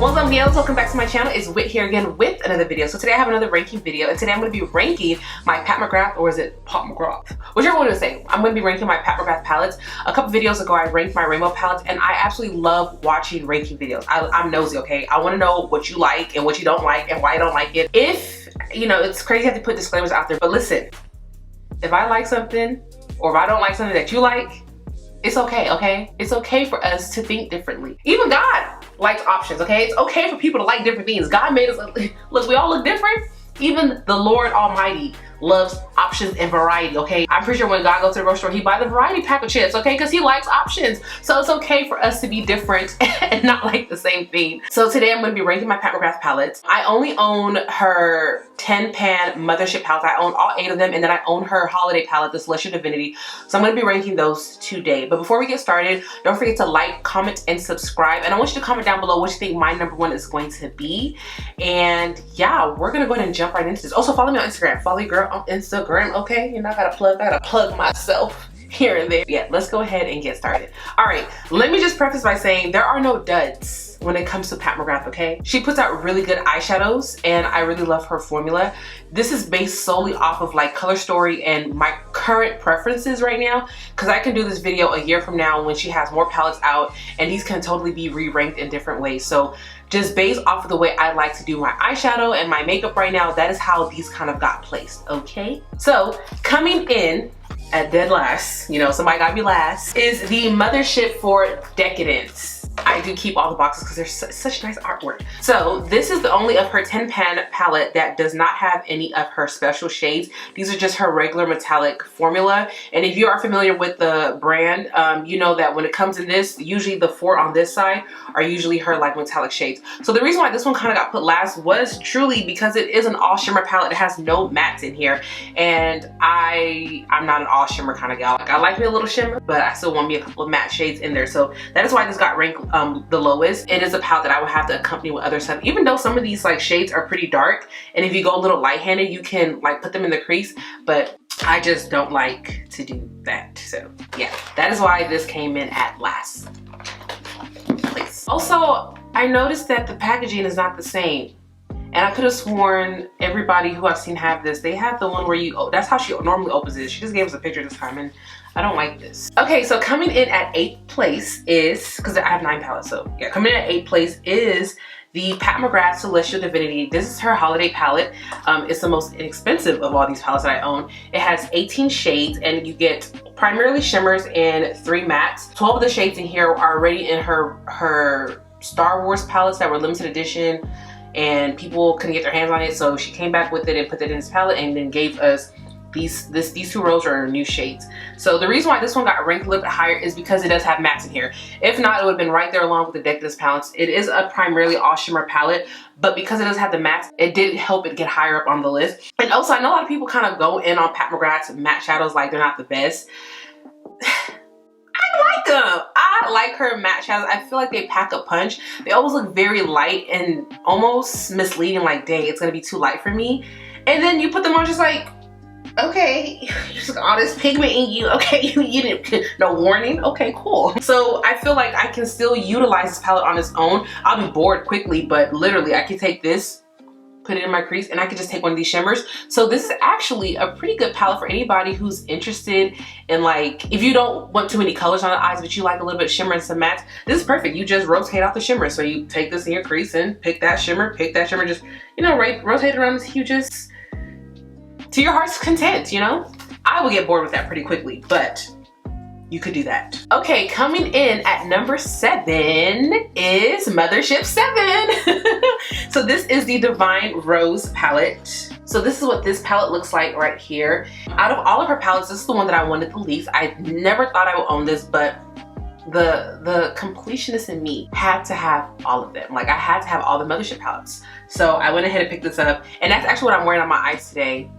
What's up, Neils? Welcome back to my channel. It's Whit here again with another video. So today I have another ranking video, and today I'm going to be ranking my Pat McGrath, or is it Pat McGrath? Whichever one to say. I'm going to be ranking my Pat McGrath palettes. A couple videos ago I ranked my rainbow palettes, and I absolutely love watching ranking videos. I'm nosy, okay? I want to know what you like and what you don't like and why you don't like it. If, you know, it's crazy to have to put disclaimers out there, but listen, if I like something or if I don't like something that you like, it's okay, okay? It's okay for us to think differently. Even God likes options, okay? It's okay for people to like different things. God made us, look, we all look different. Even the Lord Almighty loves options and variety, okay? I'm pretty sure when God goes to the grocery store, he buys the variety pack of chips, okay? Because he likes options. So it's okay for us to be different and not like the same thing. So today I'm going to be ranking my Pat McGrath palettes. I only own her 10-pan mothership palettes. I own all 8 of them, and then I own her holiday palette, the Celestial Divinity. So I'm going to be ranking those today. But before we get started, don't forget to like, comment, and subscribe. And I want you to comment down below what you think my #1 is going to be. And yeah, we're going to go ahead and jump right into this. Also, follow me on Instagram. Follow your girl on Instagram, okay? You know, I gotta plug myself here and there. Yeah, let's go ahead and get started. All right, let me just preface by saying there are no duds when it comes to Pat McGrath, okay? She puts out really good eyeshadows, and I really love her formula. This is based solely off of like Color Story and my current preferences right now, because I can do this video a year from now when she has more palettes out, and these can totally be re-ranked in different ways. So just based off of the way I like to do my eyeshadow and my makeup right now, that is how these kind of got placed, okay? So coming in at dead last, you know, somebody gotta be last, is the Mothership for Decadence. I do keep all the boxes because there's such nice artwork. So this is the only of her 10-pan palette that does not have any of her special shades. These are just her regular metallic formula. And if you are familiar with the brand, you know that when it comes in this, usually the 4 on this side are usually her like metallic shades. So the reason why this one kind of got put last was truly because it is an all shimmer palette. It has no mattes in here. And I'm not an all shimmer kind of gal. Like, I like me a little shimmer, but I still want me a couple of matte shades in there. So that is why this got ranked the lowest. It is a palette that I would have to accompany with other stuff, even though some of these like shades are pretty dark, and if you go a little light-handed you can like put them in the crease, but I just don't like to do that. So yeah, that is why this came in at last place. Also, I noticed that the packaging is not the same, and I could have sworn everybody who I've seen have this, they have the one where you, that's how she normally opens it. She just gave us a picture this time, and I don't like this. Okay, so coming in at 8th place is, because I have 9 palettes, so yeah, coming in at 8th place is the Pat McGrath Celestial Divinity. This is her holiday palette. It's the most inexpensive of all these palettes that I own. It has 18 shades, and you get primarily shimmers and 3 mattes. 12 of the shades in here are already in her Star Wars palettes that were limited edition, and people couldn't get their hands on it, so she came back with it and put it in this palette and then gave us these 2 rows are new shades. So the reason why this one got ranked a little bit higher is because it does have mattes in here. If not, it would have been right there along with the Decadence palettes. It is a primarily all shimmer palette, but because it does have the mattes, it did help it get higher up on the list. And also, I know a lot of people kind of go in on Pat McGrath's matte shadows like they're not the best. I like them. I like her matte shadows. I feel like they pack a punch. They always look very light and almost misleading, like, dang, it's gonna be too light for me. And then you put them on just like, okay, you just got all this pigment in you. Okay, you didn't, no warning. Okay, cool. So I feel like I can still utilize this palette on its own. I'll be bored quickly, but literally I can take this, put it in my crease, and I can just take one of these shimmers. So this is actually a pretty good palette for anybody who's interested in, like, if you don't want too many colors on the eyes, but you like a little bit of shimmer and some mattes, this is perfect. You just rotate out the shimmer. So you take this in your crease and pick that shimmer, just, you know, rotate around this, you just, to your heart's content, you know? I will get bored with that pretty quickly, but you could do that. Okay, coming in at number 7 is Mothership 7. So this is the Divine Rose palette. So this is what this palette looks like right here. Out of all of her palettes, this is the one that I wanted the least. I never thought I would own this, but the completionist in me had to have all of them. Like, I had to have all the Mothership palettes. So I went ahead and picked this up, and that's actually what I'm wearing on my eyes today.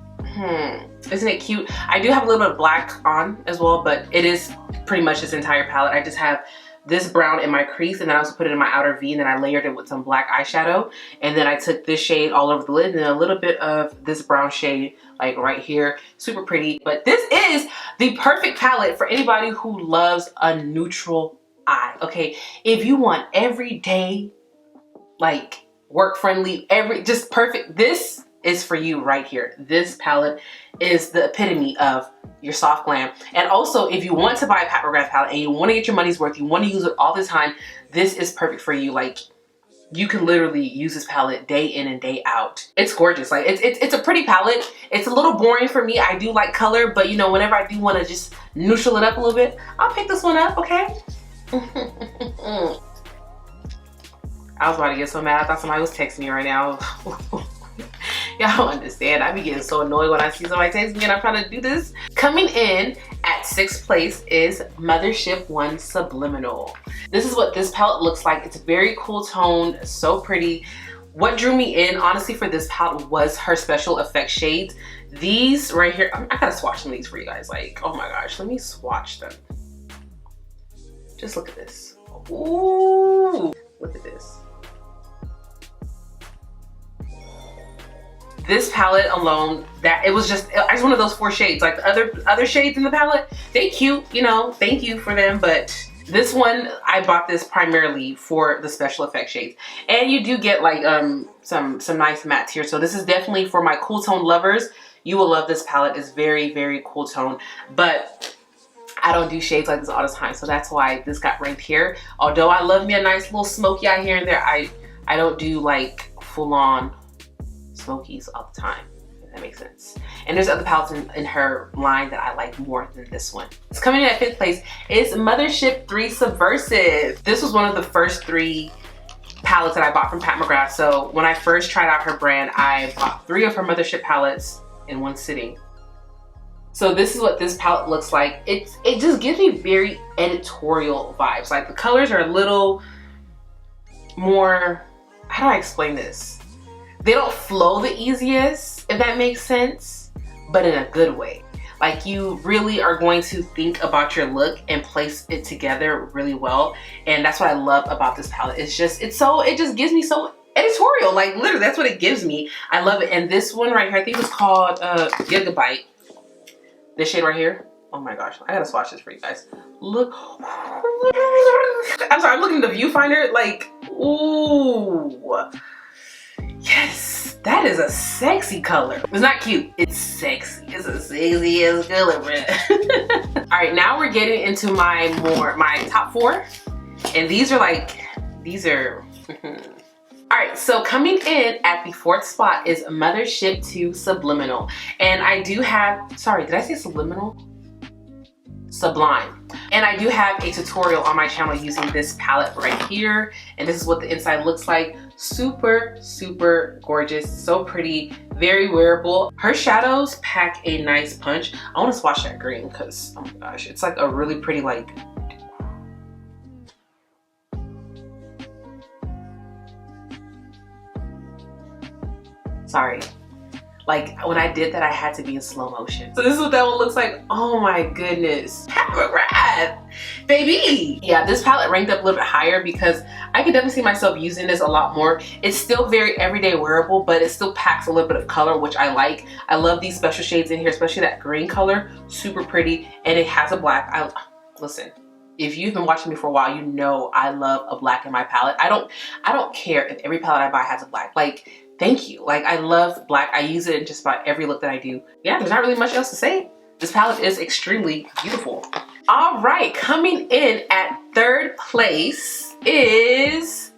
Isn't it cute? I do have a little bit of black on as well, but it is pretty much this entire palette. I just have this brown in my crease, and then I also put it in my outer V, and then I layered it with some black eyeshadow, and then I took this shade all over the lid, and then a little bit of this brown shade like right here. Super pretty. But this is the perfect palette for anybody who loves a neutral eye, okay? If you want everyday like work friendly, just perfect. This is for you right here. This palette is the epitome of your soft glam. And also, if you want to buy a Pat McGrath palette and you want to get your money's worth, you want to use it all the time, this is perfect for you. Like, you can literally use this palette day in and day out. It's gorgeous. Like, it's a pretty palette. It's a little boring for me. I do like color, but you know, whenever I do want to just neutral it up a little bit, I'll pick this one up, okay? I was about to get so mad. I thought somebody was texting me right now. Y'all don't understand. I be getting so annoyed when I see somebody text me and I'm trying to do this. Coming in at 6th place is Mothership 1 Subliminal. This is what this palette looks like. It's very cool tone, so pretty. What drew me in, honestly, for this palette was her special effect shades. These right here, I gotta swatch some of these for you guys. Like, oh my gosh, let me swatch them. Just look at this. Ooh, look at this. This palette alone, it was just one of those 4 shades. Like the other shades in the palette, they cute, you know, thank you for them, but this one, I bought this primarily for the special effect shades. And you do get like some nice mattes here. So this is definitely for my cool tone lovers. You will love this palette. It's very, very cool tone, but I don't do shades like this all the time. So that's why this got ranked here. Although I love me a nice little smoky eye here and there, I don't do like full on smokies all the time, if that makes sense. And there's other palettes in her line that I like more than this one. It's coming in at 5th place is Mothership 3 Subversive. This was one of the first 3 palettes that I bought from Pat McGrath. So when I first tried out her brand, I bought 3 of her Mothership palettes in one sitting. So this is what this palette looks like. It just gives me very editorial vibes. Like the colors are a little more, how do I explain this? They don't flow the easiest, if that makes sense, but in a good way. Like, you really are going to think about your look and place it together really well. And that's what I love about this palette. It just gives me so editorial. Like, literally, that's what it gives me. I love it. And this one right here, I think it's called Gigabyte. This shade right here. Oh my gosh, I gotta swatch this for you guys. Look. I'm sorry, I'm looking at the viewfinder. Like, ooh. Yes, that is a sexy color. It's not cute, it's sexy. It's a sexy ass color, bruh. All right, now we're getting into my top 4. And these are all right, so coming in at the 4th spot is Mothership 2 Subliminal. And I do have, sorry, did I say subliminal? Sublime. And I do have a tutorial on my channel using this palette right here. And this is what the inside looks like. Super, super gorgeous, so pretty, very wearable. Her shadows pack a nice punch. I want to swatch that green because, oh my gosh, it's like a really pretty, like, sorry. Like, when I did that, I had to be in slow motion. So this is what that one looks like. Oh my goodness. Pat McGrath, baby. Yeah, this palette ranked up a little bit higher because I could definitely see myself using this a lot more. It's still very everyday wearable, but it still packs a little bit of color, which I like. I love these special shades in here, especially that green color. Super pretty, and it has a black. Listen, if you've been watching me for a while, you know I love a black in my palette. I don't care if every palette I buy has a black. Like, thank you. Like, I love black. I use it in just about every look that I do. Yeah, there's not really much else to say. This palette is extremely beautiful. All right, coming in at 3rd place is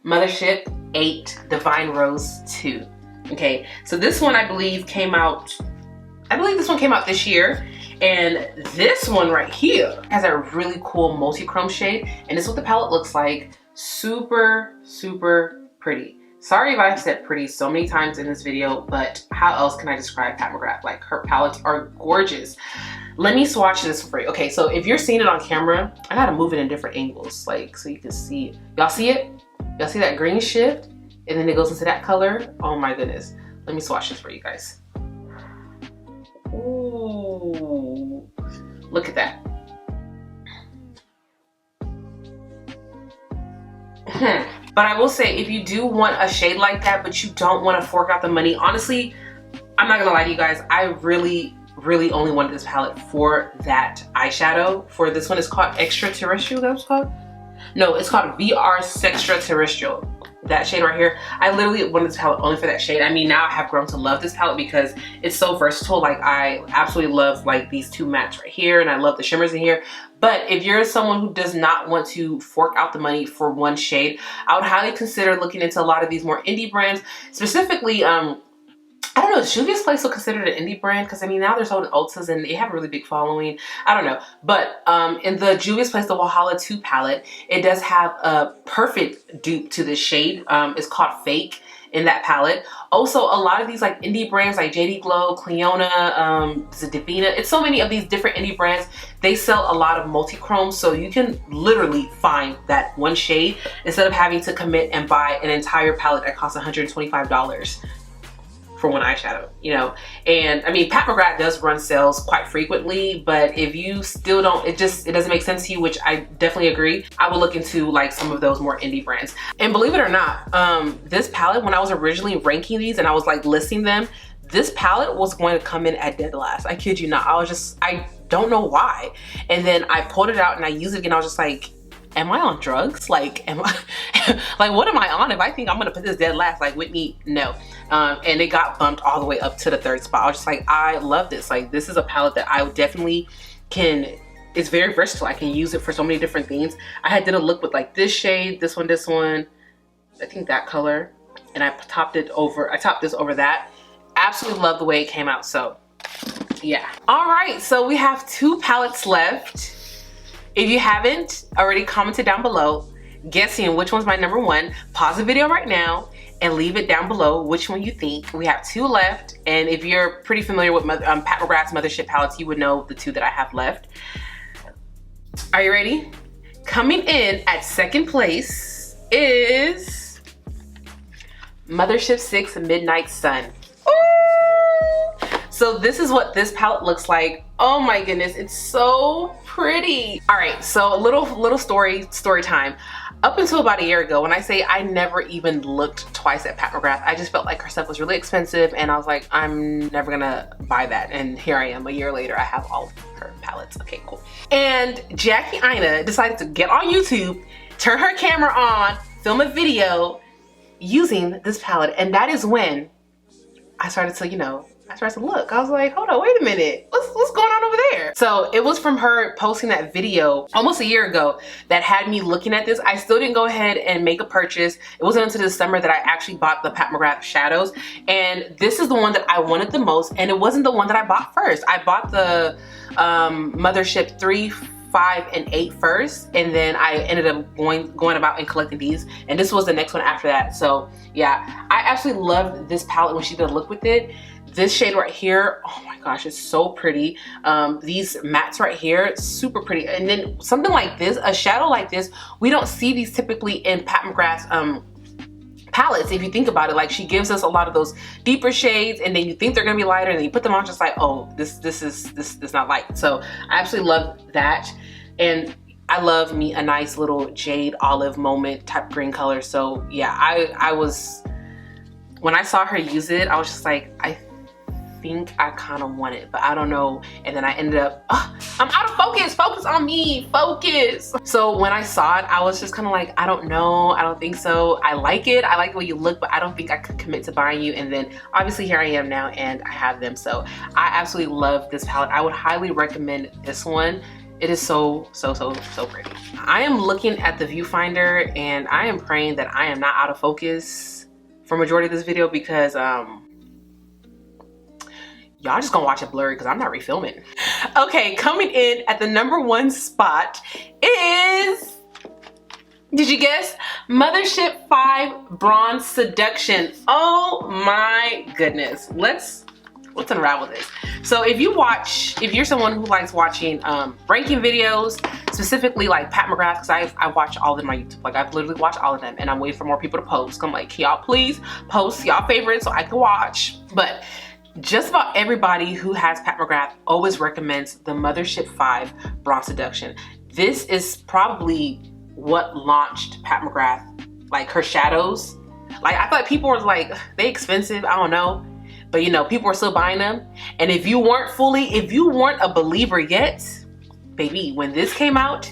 Mothership 8 Divine Rose 2. Okay, so this one I believe came out, this one came out this year. And this one right here has a really cool multi-chrome shade. And this is what the palette looks like. Super, super pretty. Sorry if I've said pretty so many times in this video, but how else can I describe Pat McGrath? Like, her palettes are gorgeous. Let me swatch this for you. Okay, so if you're seeing it on camera, I gotta move it in different angles, like, so you can see it. Y'all see it? Y'all see that green shift? And then it goes into that color. Oh my goodness. Let me swatch this for you guys. Ooh, look at that. But I will say, if you do want a shade like that, but you don't want to fork out the money, honestly, I'm not gonna lie to you guys, I really only wanted this palette for that eyeshadow. For this one, it's called Extraterrestrial, that's what it's called? No, it's called VR Sextraterrestrial. that shade right here. I literally wanted this palette only for that shade. I mean, now I have grown to love this palette because it's so versatile. Like, I absolutely love like these two mattes right here, and I love the shimmers in here. But if you're someone who does not want to fork out the money for one shade, I would highly consider looking into a lot of these more indie brands. Specifically, I don't know, is Juvia's Place still considered an indie brand? Because I mean, now they're sold in Ultas and they have a really big following. I don't know. But in the Juvia's Place, the Valhalla 2 palette, it does have a perfect dupe to this shade. It's called Fake in that palette. Also, a lot of these like indie brands like JD Glow, Cleona, Divina, it's so many of these different indie brands. They sell a lot of multi-chrome, so you can literally find that one shade instead of having to commit and buy an entire palette that costs $125 for one eyeshadow, you know. And I mean, Pat McGrath does run sales quite frequently, but if you still don't, it doesn't make sense to you, which I definitely agree, I would look into like some of those more indie brands. And believe it or not, this palette, when I was originally ranking these and I was like listing them, this palette was going to come in at dead last. I kid you not. I don't know why. And then I pulled it out and I used it again. I was just like, am I on drugs? Like, am I, like, what am I on? If I think I'm gonna put this dead last, like Whitney, no. And it got bumped all the way up to the 3rd spot. I was just like, I love this. Like, this is a palette that I definitely can, it's very versatile. I can use it for so many different things. I did a look with like this shade, this one, I think that color. And I topped this over that. Absolutely love the way it came out, so yeah. All right, so we have 2 palettes left. If you haven't already commented down below, guessing which one's my number 1, pause the video right now and leave it down below which one you think. We have 2 left, and if you're pretty familiar with Pat McGrath's Mothership palettes, you would know the 2 that I have left. Are you ready? Coming in at 2nd place is Mothership 6 Midnight Sun. So this is what this palette looks like. Oh my goodness, it's so pretty. All right, so a little story time. Up until about a year ago, when I say I never even looked twice at Pat McGrath, I just felt like her stuff was really expensive and I was like, I'm never gonna buy that. And here I am, a year later, I have all of her palettes. Okay, cool. And Jackie Ina decided to get on YouTube, turn her camera on, film a video using this palette. And that is when I started to, you know, look. I was like, hold on, wait a minute. What's going on over there? So it was from her posting that video almost a year ago that had me looking at this. I still didn't go ahead and make a purchase. It wasn't until this summer that I actually bought the Pat McGrath shadows. And this is the one that I wanted the most. And it wasn't the one that I bought first. I bought the Mothership 3, 5, and 8 first, and then I ended up going about and collecting these, and this was the next one after that. So yeah, I absolutely loved this palette when she did a look with it. This shade right here, oh my gosh, it's so pretty. These mattes right here, super pretty. And then something like this, a shadow like this, we don't see these typically in Pat McGrath's palettes. If you think about it, like, she gives us a lot of those deeper shades, and then you think they're gonna be lighter, and then you put them on just like, oh, this is not light. So I absolutely love that. And I love me a nice little jade olive moment type green color. So yeah, I was, when I saw her use it, I was just like, I think I kind of want it, but I don't know. And then I ended up, I'm out of focus. Focus on me, focus. So when I saw it, I was just kind of like, I don't know. I don't think so. I like it. I like the way you look, but I don't think I could commit to buying you. And then obviously here I am now and I have them. So I absolutely love this palette. I would highly recommend this one. It is so pretty. I am looking at the viewfinder and I am praying that I am not out of focus for majority of this video, because y'all just gonna watch it blurry because I'm not refilming. Okay, coming in at the number 1 spot is, did you guess? Mothership 5 Bronze Seduction. Oh my goodness. Let's unravel this. So if you're someone who likes watching ranking videos, specifically like Pat McGrath, because I watch all of them on YouTube. Like, I've literally watched all of them, and I'm waiting for more people to post. I'm like, can y'all please post y'all favorites so I can watch? But just about everybody who has Pat McGrath always recommends the Mothership 5 Bronze Seduction. This is probably what launched Pat McGrath, like her shadows. Like, I thought people were like, they expensive, I don't know. But you know, people are still buying them. And if you weren't a believer yet, baby, when this came out,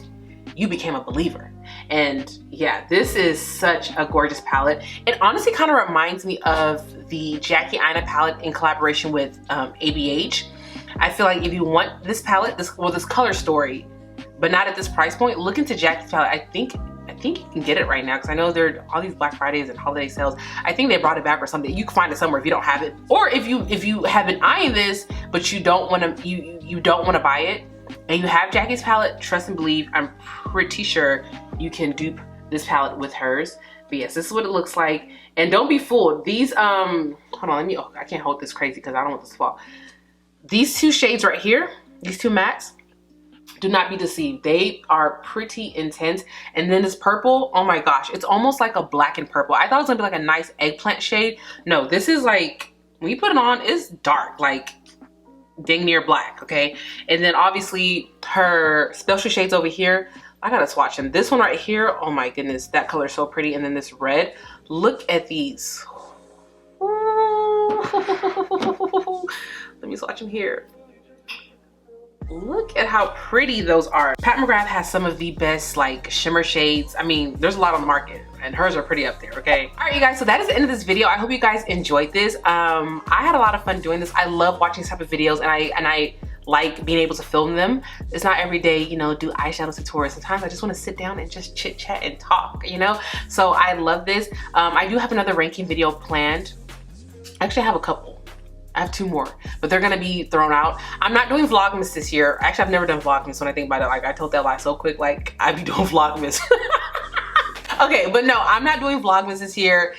you became a believer. And yeah, this is such a gorgeous palette. It honestly kind of reminds me of the Jackie Aina palette in collaboration with ABH. I feel like if you want this palette, this color story, but not at this price point, look into Jackie's palette. I think you can get it right now, because I know there are all these Black Fridays and holiday sales. I think they brought it back or something. You can find it somewhere if you don't have it, or if you have been eyeing this but you don't want to you don't want to buy it and you have Jackie's palette. Trust and believe, I'm pretty sure you can dupe this palette with hers. But yes, this is what it looks like. And don't be fooled. These hold on, I can't hold this crazy because I don't want this to fall. These two shades right here, these two mattes, do not be deceived. They are pretty intense. And then this purple, oh my gosh, it's almost like a blackened purple. I thought it was gonna be like a nice eggplant shade. No, this is like, when you put it on, it's dark, like dang near black, okay? And then obviously her special shades over here, I gotta swatch them. This one right here, oh my goodness, that color is so pretty. And then this red, look at these. Let me swatch them here. Look at how pretty those are. Pat McGrath has some of the best like shimmer shades. I mean, there's a lot on the market and hers are pretty up there, okay? All right, you guys, so that is the end of this video. I hope you guys enjoyed this. I had a lot of fun doing this. I love watching these type of videos, and I like being able to film them. It's not every day, you know, do eyeshadow tutorials. Sometimes I just want to sit down and just chit chat and talk, you know? So I love this. I do have another ranking video planned. Actually, I have a couple. I have 2 more, but they're gonna be thrown out. I'm not doing Vlogmas this year. Actually, I've never done Vlogmas when I think about it. Like, I told that lie so quick, like, I'd be doing Vlogmas. Okay, but no, I'm not doing Vlogmas this year.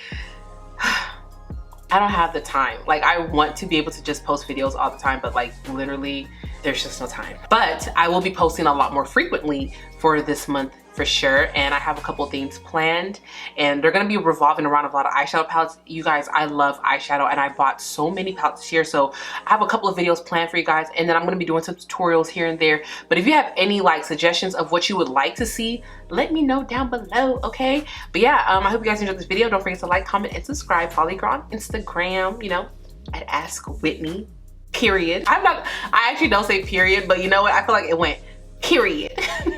I don't have the time. Like, I want to be able to just post videos all the time, but like literally there's just no time. But I will be posting a lot more frequently for this month for sure. And I have a couple things planned, and they're gonna be revolving around a lot of eyeshadow palettes. You guys, I love eyeshadow, and I bought so many palettes this year. So I have a couple of videos planned for you guys, and then I'm gonna be doing some tutorials here and there. But if you have any like suggestions of what you would like to see, let me know down below, okay? But yeah, I hope you guys enjoyed this video. Don't forget to like, comment, and subscribe. Follow your girl on Instagram, you know, at Ask Whitney, period. I actually don't say period, but you know what? I feel like it went period.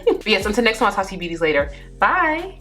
But yes, until next time, I'll talk to you beauties later. Bye.